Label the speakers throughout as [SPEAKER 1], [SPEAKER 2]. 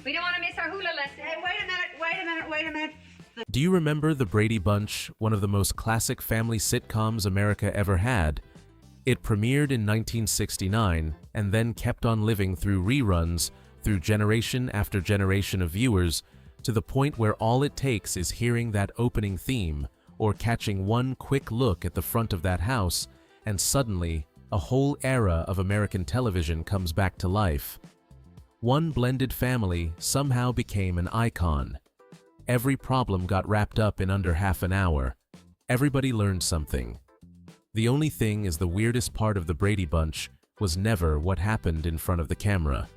[SPEAKER 1] We don't want to miss our hula lesson.
[SPEAKER 2] Hey, wait a minute.
[SPEAKER 3] Do you remember the Brady Bunch, one of the most classic family sitcoms America ever had? It premiered in 1969 and then kept on living through reruns through generation after generation of viewers to the point where all it takes is hearing that opening theme or catching one quick look at the front of that house and suddenly a whole era of American television comes back to life. One blended family somehow became an icon. Every problem got wrapped up in under half an hour. Everybody learned something. The only thing is the weirdest part of the Brady Bunch was never what happened in front of the camera.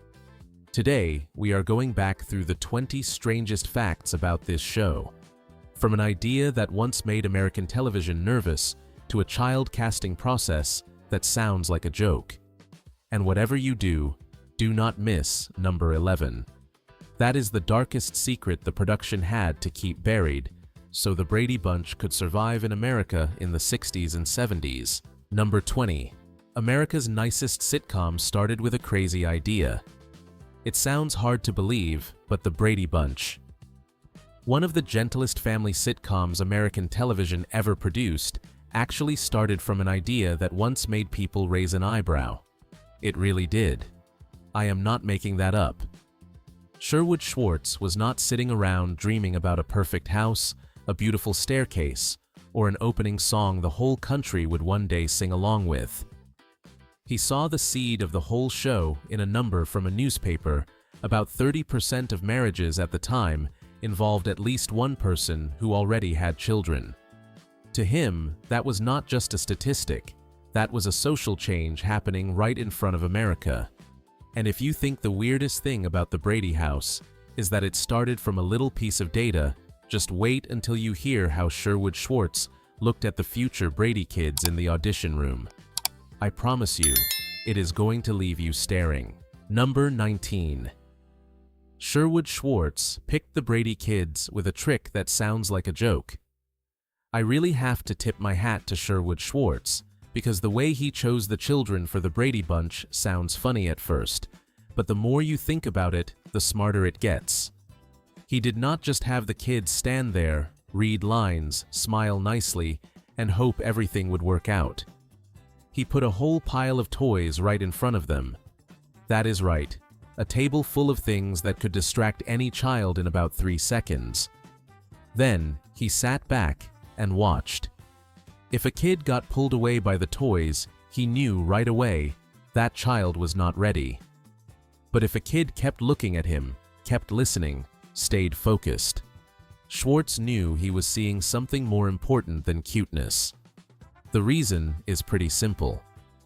[SPEAKER 3] Today, we are going back through the 20 strangest facts about this show. From an idea that once made American television nervous to a child casting process that sounds like a joke. And whatever you do, do not miss number 11. That is the darkest secret the production had to keep buried, so the Brady Bunch could survive in America in the 60s and 70s. Number 20. America's nicest sitcom started with a crazy idea. It sounds hard to believe, but the Brady Bunch. One of the gentlest family sitcoms American television ever produced actually started from an idea that once made people raise an eyebrow. It really did. I am not making that up. Sherwood Schwartz was not sitting around dreaming about a perfect house, a beautiful staircase, or an opening song the whole country would one day sing along with. He saw the seed of the whole show in a number from a newspaper. About 30% of marriages at the time involved at least one person who already had children. To him, that was not just a statistic, that was a social change happening right in front of America. And if you think the weirdest thing about the Brady house is that it started from a little piece of data, just wait until you hear how Sherwood Schwartz looked at the future Brady kids in the audition room. I promise you, it is going to leave you staring. Number 19. Sherwood Schwartz picked the Brady kids with a trick that sounds like a joke. I really have to tip my hat to Sherwood Schwartz, because the way he chose the children for the Brady Bunch sounds funny at first, but the more you think about it, the smarter it gets. He did not just have the kids stand there, read lines, smile nicely, and hope everything would work out. He put a whole pile of toys right in front of them. That is right, a table full of things that could distract any child in about 3 seconds. Then, he sat back and watched. If a kid got pulled away by the toys, he knew right away that child was not ready. But if a kid kept looking at him, kept listening, stayed focused, Schwartz knew he was seeing something more important than cuteness. The reason is pretty simple.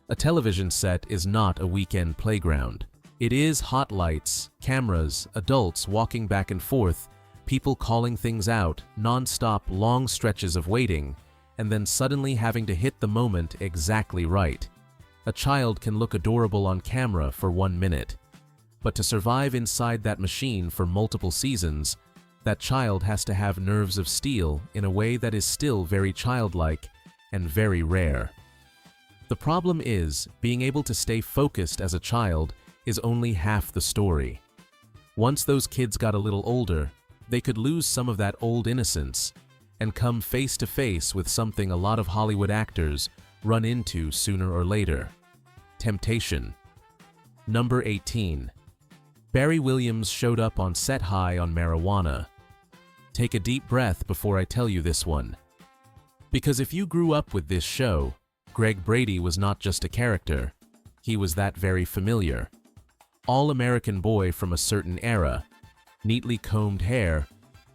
[SPEAKER 3] A television set is not a weekend playground. It is hot lights, cameras, adults walking back and forth, people calling things out, non-stop long stretches of waiting, and then suddenly having to hit the moment exactly right. A child can look adorable on camera for 1 minute, but to survive inside that machine for multiple seasons, that child has to have nerves of steel in a way that is still very childlike and very rare. The problem is, being able to stay focused as a child is only half the story. Once those kids got a little older, they could lose some of that old innocence and come face to face with something a lot of Hollywood actors run into sooner or later: temptation. Number 18. Barry Williams showed up on set high on marijuana. Take a deep breath before I tell you this one. Because if you grew up with this show, Greg Brady was not just a character, he was that very familiar. All-American boy from a certain era, neatly combed hair,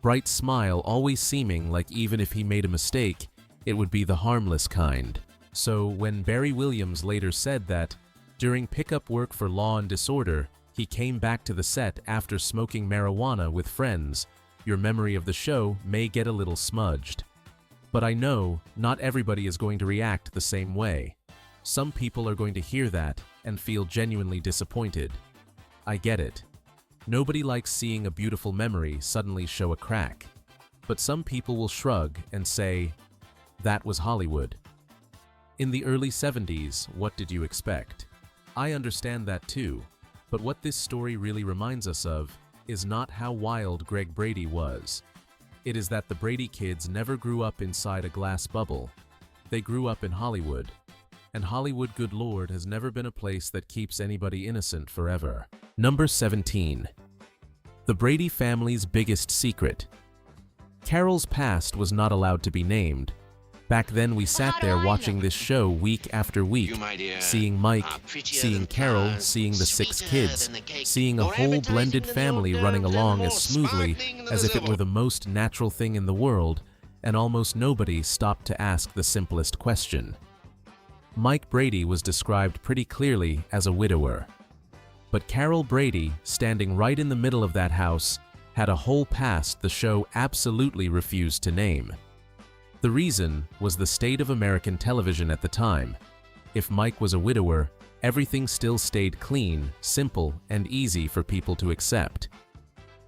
[SPEAKER 3] bright smile, always seeming like even if he made a mistake, it would be the harmless kind. So when Barry Williams later said that, during pickup work for Law and Disorder, he came back to the set after smoking marijuana with friends, your memory of the show may get a little smudged. But I know not everybody is going to react the same way. Some people are going to hear that and feel genuinely disappointed. I get it. Nobody likes seeing a beautiful memory suddenly show a crack. But some people will shrug and say, that was Hollywood. In the early 70s, what did you expect? I understand that too, but what this story really reminds us of is not how wild Greg Brady was. It is that the Brady kids never grew up inside a glass bubble. They grew up in Hollywood. And Hollywood, good Lord, has never been a place that keeps anybody innocent forever. Number 17. The Brady family's biggest secret. Carol's past was not allowed to be named. Back then we sat there watching this show week after week, seeing Mike, seeing Carol, seeing the 6 kids, seeing a whole blended family running along as smoothly as if it were the most natural thing in the world, and almost nobody stopped to ask the simplest question. Mike Brady was described pretty clearly as a widower. But Carol Brady, standing right in the middle of that house, had a whole past the show absolutely refused to name. The reason was the state of American television at the time. If Mike was a widower, everything still stayed clean, simple, and easy for people to accept.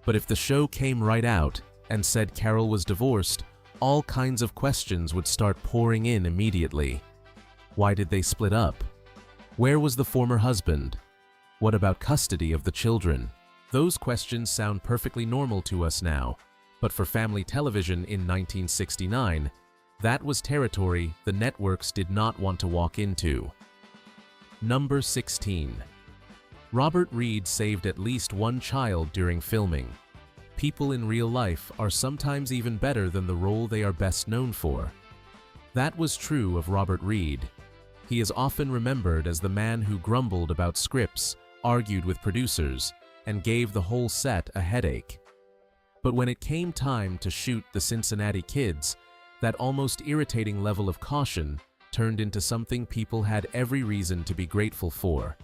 [SPEAKER 3] But if the show came right out and said Carol was divorced, all kinds of questions would start pouring in immediately. Why did they split up? Where was the former husband? What about custody of the children? Those questions sound perfectly normal to us now, but for family television in 1969, that was territory the networks did not want to walk into. Number 16. Robert Reed saved at least one child during filming. People in real life are sometimes even better than the role they are best known for. That was true of Robert Reed. He is often remembered as the man who grumbled about scripts, argued with producers, and gave the whole set a headache. But when it came time to shoot the Cincinnati Kids, that almost irritating level of caution turned into something people had every reason to be grateful for.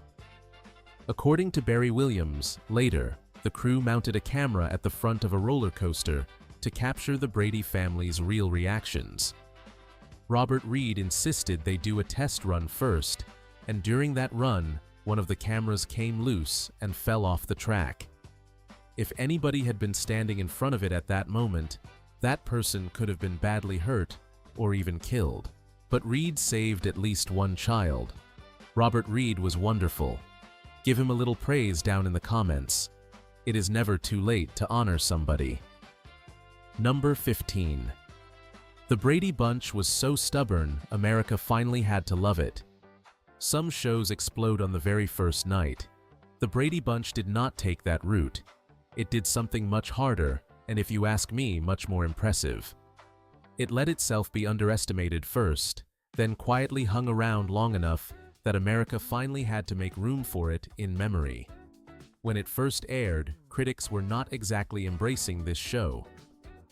[SPEAKER 3] According to Barry Williams, later, the crew mounted a camera at the front of a roller coaster to capture the Brady family's real reactions. Robert Reed insisted they do a test run first, and during that run, one of the cameras came loose and fell off the track. If anybody had been standing in front of it at that moment, that person could have been badly hurt or even killed. But Reed saved at least one child. Robert Reed was wonderful. Give him a little praise down in the comments. It is never too late to honor somebody. Number 15. The Brady Bunch was so stubborn, America finally had to love it. Some shows explode on the very first night. The Brady Bunch did not take that route. It did something much harder, and if you ask me, much more impressive. It let itself be underestimated first, then quietly hung around long enough that America finally had to make room for it in memory. When it first aired, critics were not exactly embracing this show.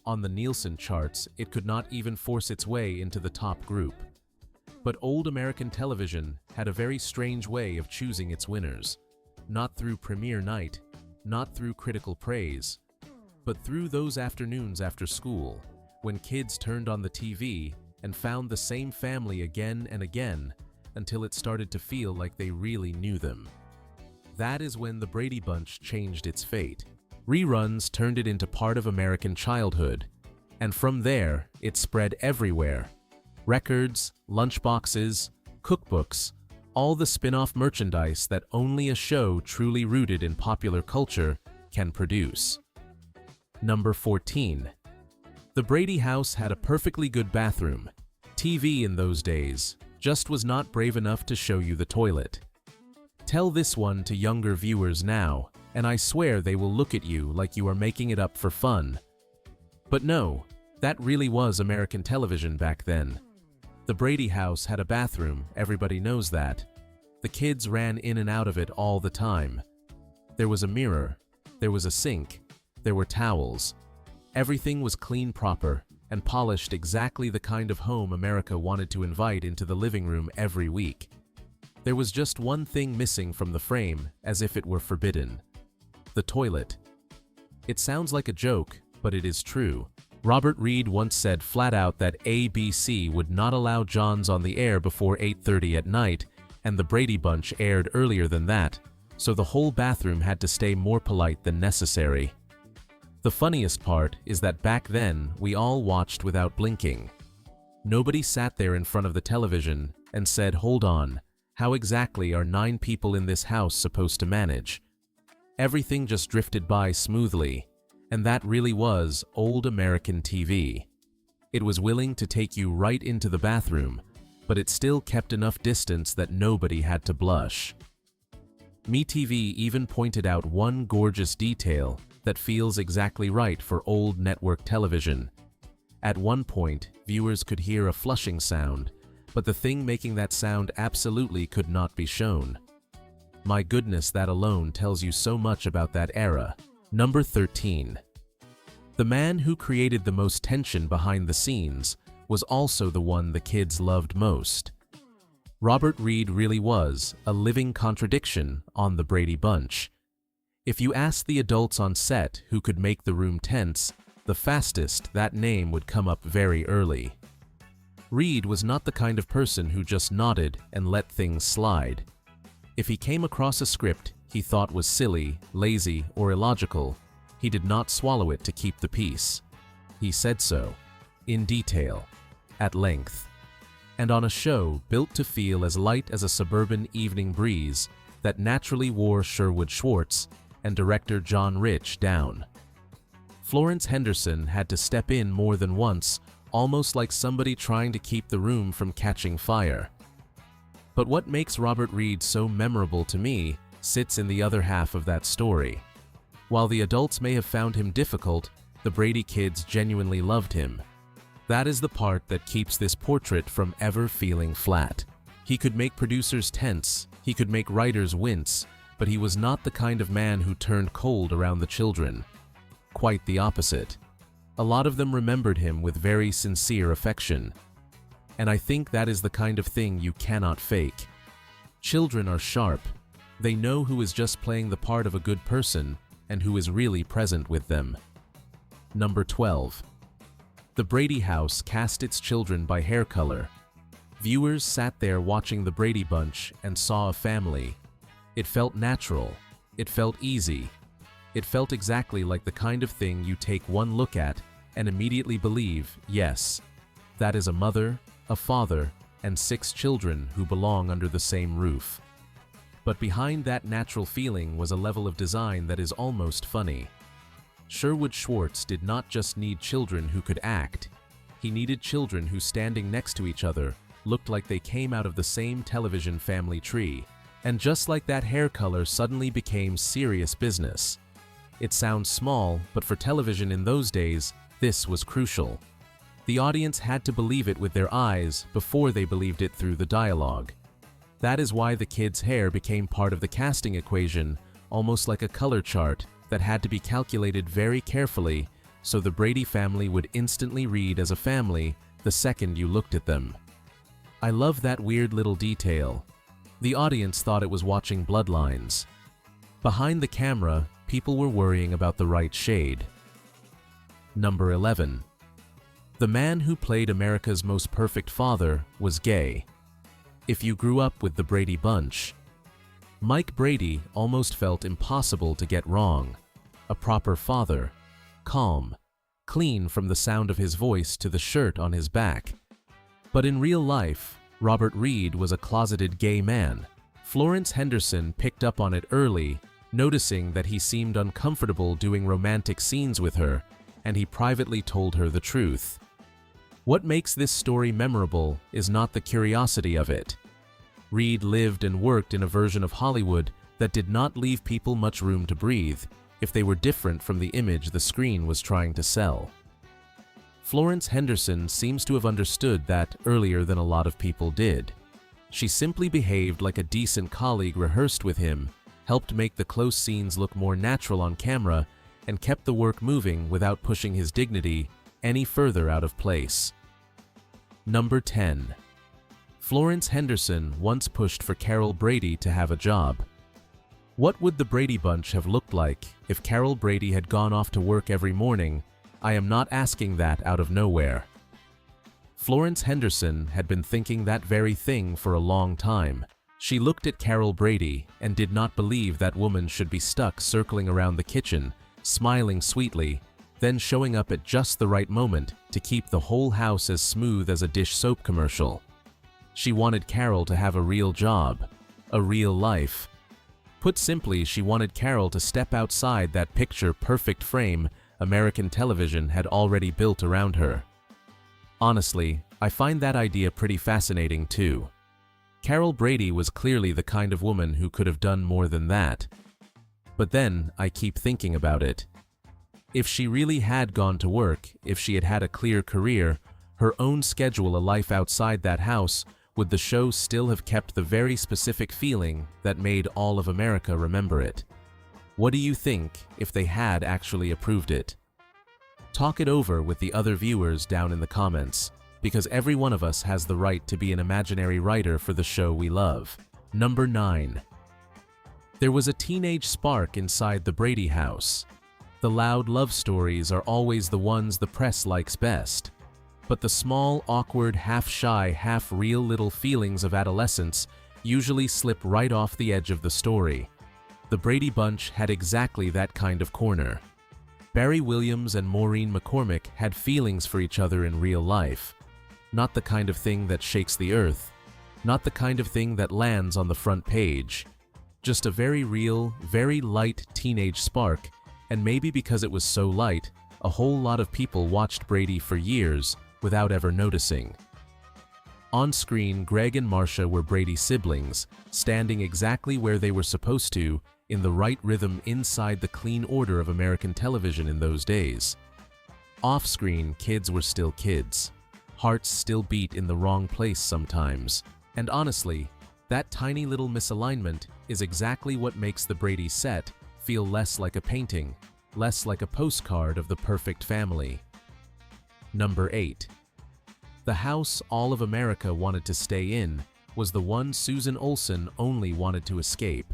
[SPEAKER 3] On the Nielsen charts, it could not even force its way into the top group. But old American television had a very strange way of choosing its winners. Not through premiere night, not through critical praise, but through those afternoons after school, when kids turned on the TV and found the same family again and again until it started to feel like they really knew them. That is when the Brady Bunch changed its fate. Reruns turned it into part of American childhood, and from there, it spread everywhere. Records, lunchboxes, cookbooks, all the spin-off merchandise that only a show truly rooted in popular culture can produce. Number 14. The Brady house had a perfectly good bathroom. TV in those days just was not brave enough to show you the toilet. Tell this one to younger viewers now, and I swear they will look at you like you are making it up for fun. But no, that really was American television back then. The Brady house had a bathroom, everybody knows that. The kids ran in and out of it all the time. There was a mirror, there was a sink, there were towels. Everything was clean proper and polished, exactly the kind of home America wanted to invite into the living room every week. There was just one thing missing from the frame, as if it were forbidden. The toilet. It sounds like a joke, but it is true. Robert Reed once said flat out that ABC would not allow Johns on the air before 8:30 at night, and the Brady Bunch aired earlier than that, so the whole bathroom had to stay more polite than necessary. The funniest part is that back then, we all watched without blinking. Nobody sat there in front of the television and said, "Hold on, how exactly are 9 people in this house supposed to manage?" Everything just drifted by smoothly, and that really was old American TV. It was willing to take you right into the bathroom, but it still kept enough distance that nobody had to blush. MeTV even pointed out one gorgeous detail that feels exactly right for old network television. At one point, viewers could hear a flushing sound, but the thing making that sound absolutely could not be shown. My goodness, that alone tells you so much about that era. Number 13. The man who created the most tension behind the scenes was also the one the kids loved most. Robert Reed really was a living contradiction on the Brady Bunch. If you asked the adults on set who could make the room tense, the fastest that name would come up very early. Reed was not the kind of person who just nodded and let things slide. If he came across a script he thought was silly, lazy, or illogical, he did not swallow it to keep the peace. He said so, in detail, at length, and on a show built to feel as light as a suburban evening breeze that naturally wore Sherwood Schwartz and director John Rich down. Florence Henderson had to step in more than once, almost like somebody trying to keep the room from catching fire. But what makes Robert Reed so memorable to me sits in the other half of that story. While the adults may have found him difficult, the Brady kids genuinely loved him. That is the part that keeps this portrait from ever feeling flat. He could make producers tense, he could make writers wince, but he was not the kind of man who turned cold around the children. Quite the opposite. A lot of them remembered him with very sincere affection. And I think that is the kind of thing you cannot fake. Children are sharp. They know who is just playing the part of a good person and who is really present with them. Number 12. The Brady house cast its children by hair color. Viewers sat there watching the Brady Bunch and saw a family. It felt natural. It felt easy. It felt exactly like the kind of thing you take one look at and immediately believe, yes, that is a mother, a father, and 6 children who belong under the same roof. But behind that natural feeling was a level of design that is almost funny. Sherwood Schwartz did not just need children who could act. He needed children who, standing next to each other, looked like they came out of the same television family tree. And just like that, hair color suddenly became serious business. It sounds small, but for television in those days, this was crucial. The audience had to believe it with their eyes before they believed it through the dialogue. That is why the kids' hair became part of the casting equation, almost like a color chart that had to be calculated very carefully so the Brady family would instantly read as a family the second you looked at them. I love that weird little detail. The audience thought it was watching Bloodlines. Behind the camera, people were worrying about the right shade. Number 11. The man who played America's most perfect father was gay. If you grew up with the Brady Bunch, Mike Brady almost felt impossible to get wrong. A proper father, calm, clean from the sound of his voice to the shirt on his back. But in real life, Robert Reed was a closeted gay man. Florence Henderson picked up on it early, noticing that he seemed uncomfortable doing romantic scenes with her, and he privately told her the truth. What makes this story memorable is not the curiosity of it. Reed lived and worked in a version of Hollywood that did not leave people much room to breathe if they were different from the image the screen was trying to sell. Florence Henderson seems to have understood that earlier than a lot of people did. She simply behaved like a decent colleague, rehearsed with him, helped make the close scenes look more natural on camera, and kept the work moving without pushing his dignity any further out of place. Number 10. Florence Henderson once pushed for Carol Brady to have a job. What would the Brady Bunch have looked like if Carol Brady had gone off to work every morning? I am not asking that out of nowhere. Florence Henderson had been thinking that very thing for a long time. She looked at Carol Brady and did not believe that woman should be stuck circling around the kitchen, smiling sweetly, then showing up at just the right moment to keep the whole house as smooth as a dish soap commercial. She wanted Carol to have a real job, a real life. Put simply, she wanted Carol to step outside that picture-perfect frame American television had already built around her. Honestly, I find that idea pretty fascinating too. Carol Brady was clearly the kind of woman who could have done more than that. But then, I keep thinking about it. If she really had gone to work, if she had had a clear career, her own schedule, a life outside that house, would the show still have kept the very specific feeling that made all of America remember it? What do you think if they had actually approved it? Talk it over with the other viewers down in the comments, because every one of us has the right to be an imaginary writer for the show we love. Number 9. There was a teenage spark inside the Brady house. The loud love stories are always the ones the press likes best. But the small, awkward, half-shy, half-real little feelings of adolescence usually slip right off the edge of the story. The Brady Bunch had exactly that kind of corner. Barry Williams and Maureen McCormick had feelings for each other in real life. Not the kind of thing that shakes the earth. Not the kind of thing that lands on the front page. Just a very real, very light teenage spark, and maybe because it was so light, a whole lot of people watched Brady for years without ever noticing. On screen, Greg and Marcia were Brady's siblings, standing exactly where they were supposed to, in the right rhythm inside the clean order of American television in those days. Off-screen, kids were still kids. Hearts still beat in the wrong place sometimes. And honestly, that tiny little misalignment is exactly what makes the Brady set feel less like a painting, less like a postcard of the perfect family. Number 8. The house all of America wanted to stay in was the one Susan Olsen only wanted to escape.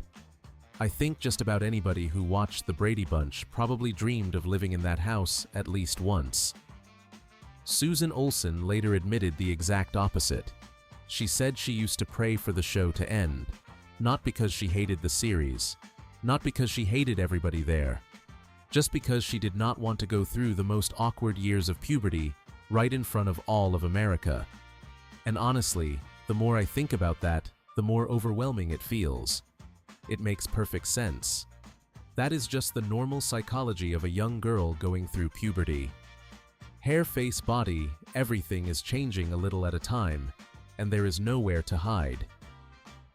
[SPEAKER 3] I think just about anybody who watched the Brady Bunch probably dreamed of living in that house at least once. Susan Olsen later admitted the exact opposite. She said she used to pray for the show to end, not because she hated the series, not because she hated everybody there, just because she did not want to go through the most awkward years of puberty right in front of all of America. And honestly, the more I think about that, the more overwhelming it feels. It makes perfect sense. That is just the normal psychology of a young girl going through puberty. Hair, face, body, everything is changing a little at a time, and there is nowhere to hide.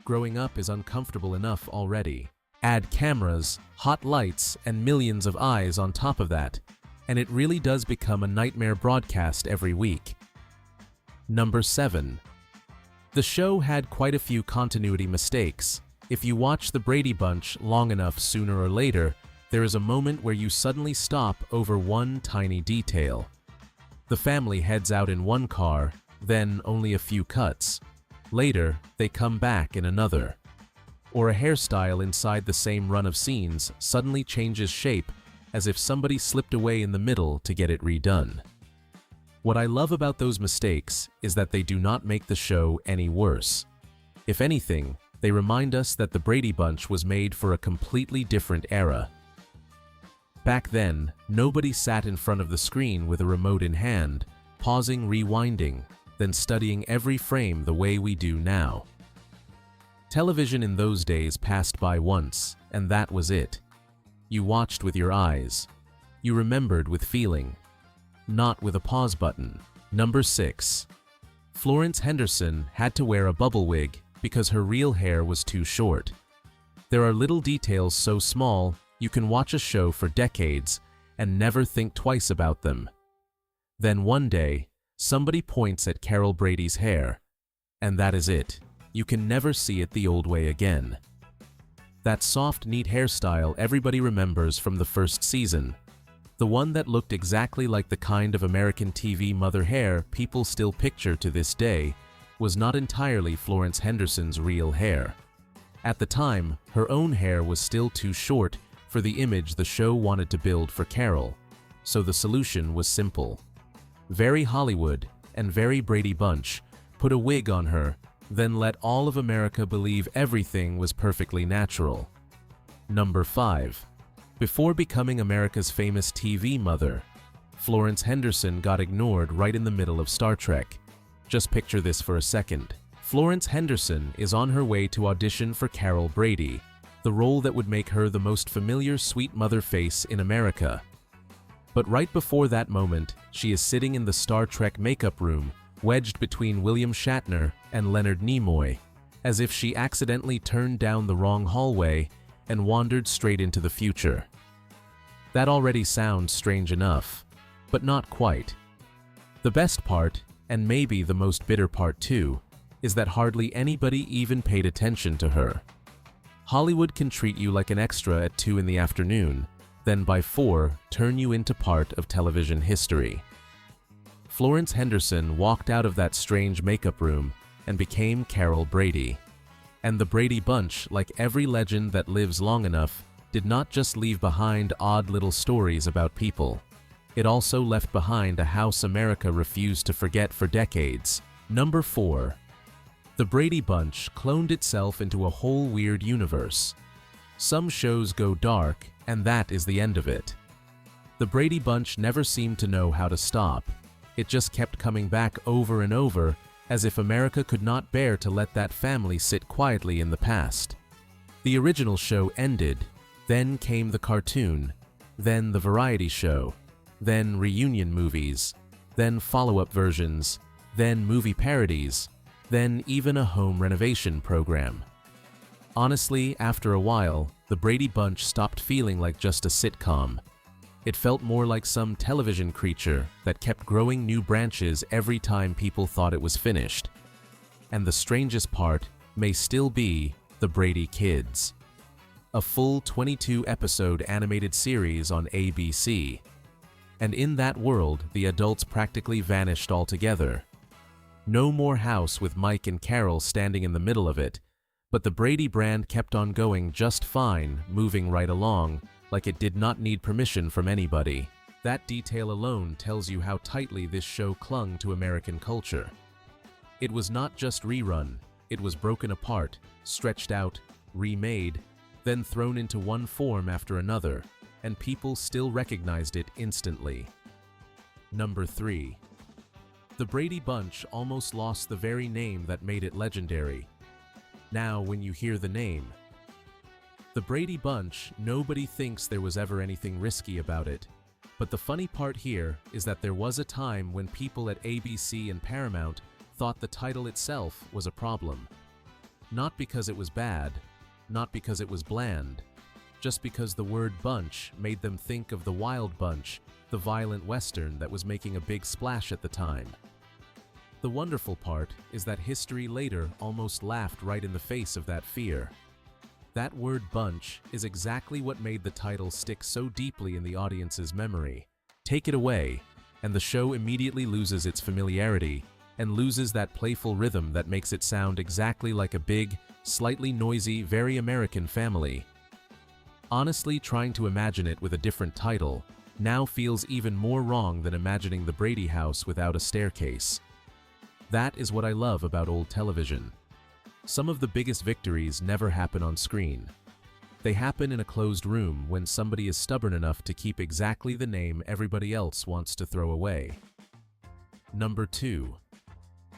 [SPEAKER 3] Growing up is uncomfortable enough already. Add cameras, hot lights, and millions of eyes on top of that, and it really does become a nightmare broadcast every week. Number 7. The show had quite a few continuity mistakes. If you watch the Brady Bunch long enough, sooner or later, there is a moment where you suddenly stop over one tiny detail. The family heads out in one car, then only a few cuts. Later, they come back in another. Or a hairstyle inside the same run of scenes suddenly changes shape as if somebody slipped away in the middle to get it redone. What I love about those mistakes is that they do not make the show any worse. If anything, they remind us that the Brady Bunch was made for a completely different era. Back then, nobody sat in front of the screen with a remote in hand, pausing, rewinding, then studying every frame the way we do now. Television in those days passed by once, and that was it. You watched with your eyes. You remembered with feeling, not with a pause button. Number 6. Florence Henderson had to wear a bubble wig because her real hair was too short. There are little details so small you can watch a show for decades and never think twice about them. Then one day, somebody points at Carol Brady's hair, and that is it. You can never see it the old way again. That soft, neat hairstyle everybody remembers from the first season, the one that looked exactly like the kind of American TV mother hair people still picture to this day, was not entirely Florence Henderson's real hair. At the time, her own hair was still too short for the image the show wanted to build for Carol, so the solution was simple. Very Hollywood and very Brady Bunch, put a wig on her, then let all of America believe everything was perfectly natural. Number 5. Before becoming America's famous TV mother, Florence Henderson got ignored right in the middle of Star Trek. Just picture this for a second. Florence Henderson is on her way to audition for Carol Brady, the role that would make her the most familiar sweet mother face in America. But right before that moment, she is sitting in the Star Trek makeup room, wedged between William Shatner and Leonard Nimoy, as if she accidentally turned down the wrong hallway and wandered straight into the future. That already sounds strange enough, but not quite. The best part, and maybe the most bitter part too, is that hardly anybody even paid attention to her. Hollywood can treat you like an extra at 2 in the afternoon, then by 4 turn you into part of television history. Florence Henderson walked out of that strange makeup room and became Carol Brady. And the Brady Bunch, like every legend that lives long enough, did not just leave behind odd little stories about people. It also left behind a house America refused to forget for decades. Number 4. The Brady Bunch cloned itself into a whole weird universe. Some shows go dark, and that is the end of it. The Brady Bunch never seemed to know how to stop. It just kept coming back over and over, as if America could not bear to let that family sit quietly in the past. The original show ended, then came the cartoon, then the variety show, then reunion movies, then follow-up versions, then movie parodies, then even a home renovation program. Honestly, after a while, the Brady Bunch stopped feeling like just a sitcom. It felt more like some television creature that kept growing new branches every time people thought it was finished. And the strangest part may still be the Brady Kids, a full 22-episode animated series on ABC. And in that world, the adults practically vanished altogether. No more house with Mike and Carol standing in the middle of it, but the Brady brand kept on going just fine, moving right along, like it did not need permission from anybody. That detail alone tells you how tightly this show clung to American culture. It was not just rerun, it was broken apart, stretched out, remade, then thrown into one form after another, and people still recognized it instantly. Number 3. The Brady Bunch almost lost the very name that made it legendary. Now, when you hear the name, the Brady Bunch, nobody thinks there was ever anything risky about it. But the funny part here is that there was a time when people at ABC and Paramount thought the title itself was a problem. Not because it was bad, not because it was bland, just because the word bunch made them think of the Wild Bunch, the violent western that was making a big splash at the time. The wonderful part is that history later almost laughed right in the face of that fear. That word bunch is exactly what made the title stick so deeply in the audience's memory. Take it away, and the show immediately loses its familiarity and loses that playful rhythm that makes it sound exactly like a big, slightly noisy, very American family. Honestly, trying to imagine it with a different title now feels even more wrong than imagining the Brady house without a staircase. That is what I love about old television. Some of the biggest victories never happen on screen. They happen in a closed room when somebody is stubborn enough to keep exactly the name everybody else wants to throw away. Number 2.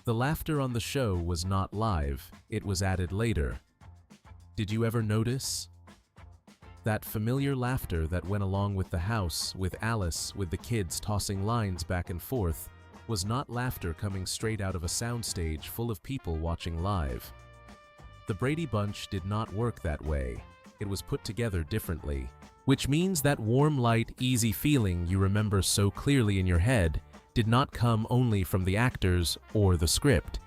[SPEAKER 3] The laughter on the show was not live, it was added later. Did you ever notice? That familiar laughter that went along with the house, with Alice, with the kids tossing lines back and forth, was not laughter coming straight out of a soundstage full of people watching live. The Brady Bunch did not work that way. It was put together differently, which means that warm, light, easy feeling you remember so clearly in your head did not come only from the actors or the script.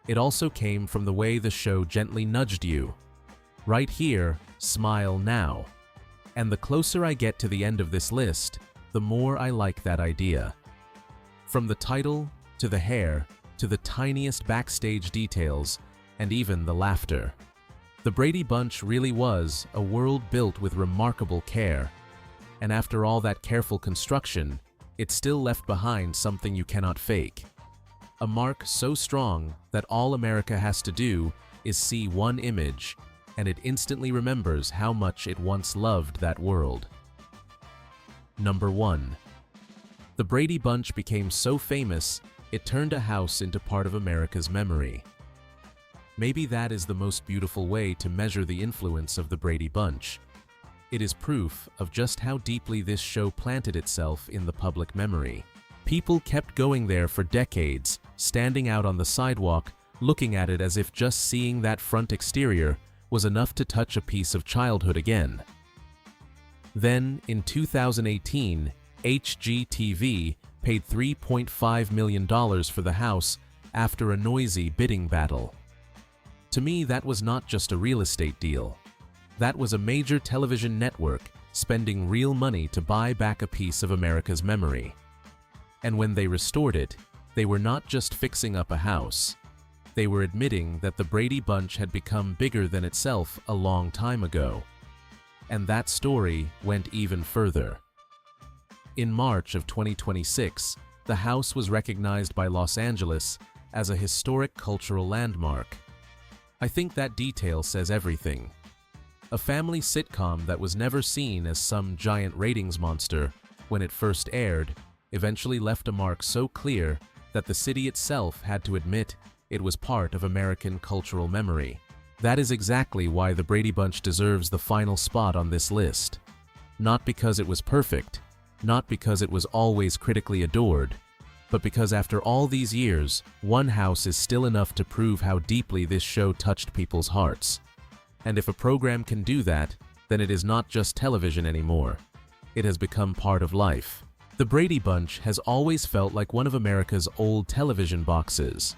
[SPEAKER 3] It also came from the way the show gently nudged you. Right here, smile now. And the closer I get to the end of this list, the more I like that idea. From the title, to the hair, to the tiniest backstage details, and even the laughter. The Brady Bunch really was a world built with remarkable care, and after all that careful construction, it still left behind something you cannot fake. A mark so strong that all America has to do is see one image, and it instantly remembers how much it once loved that world. Number 1. The Brady Bunch became so famous, it turned a house into part of America's memory. Maybe that is the most beautiful way to measure the influence of the Brady Bunch. It is proof of just how deeply this show planted itself in the public memory. People kept going there for decades, standing out on the sidewalk, looking at it as if just seeing that front exterior was enough to touch a piece of childhood again. Then, in 2018, HGTV paid $3.5 million for the house after a noisy bidding battle. To me, that was not just a real estate deal. That was a major television network spending real money to buy back a piece of America's memory. And when they restored it, they were not just fixing up a house. They were admitting that the Brady Bunch had become bigger than itself a long time ago. And that story went even further. In March of 2026, the house was recognized by Los Angeles as a historic cultural landmark. I think that detail says everything. A family sitcom that was never seen as some giant ratings monster when it first aired eventually left a mark so clear that the city itself had to admit it was part of American cultural memory. That is exactly why the Brady Bunch deserves the final spot on this list. Not because it was perfect, not because it was always critically adored, but because after all these years, one house is still enough to prove how deeply this show touched people's hearts. And if a program can do that, then it is not just television anymore. It has become part of life. The Brady Bunch has always felt like one of America's old television boxes.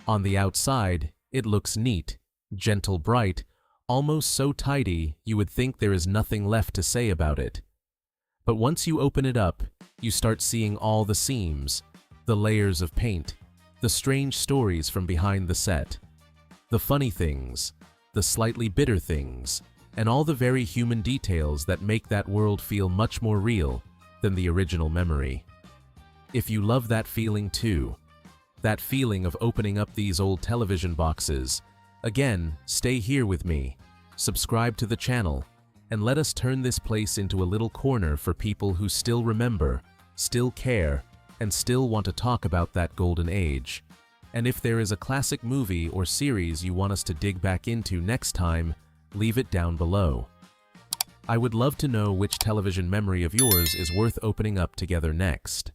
[SPEAKER 3] On the outside, it looks neat, gentle, bright, almost so tidy you would think there is nothing left to say about it. But once you open it up, you start seeing all the seams, the layers of paint, the strange stories from behind the set, the funny things, the slightly bitter things, and all the very human details that make that world feel much more real than the original memory. If you love that feeling too, that feeling of opening up these old television boxes, again, stay here with me, subscribe to the channel, and let us turn this place into a little corner for people who still remember, still care, and still want to talk about that golden age. And if there is a classic movie or series you want us to dig back into next time, leave it down below. I would love to know which television memory of yours is worth opening up together next.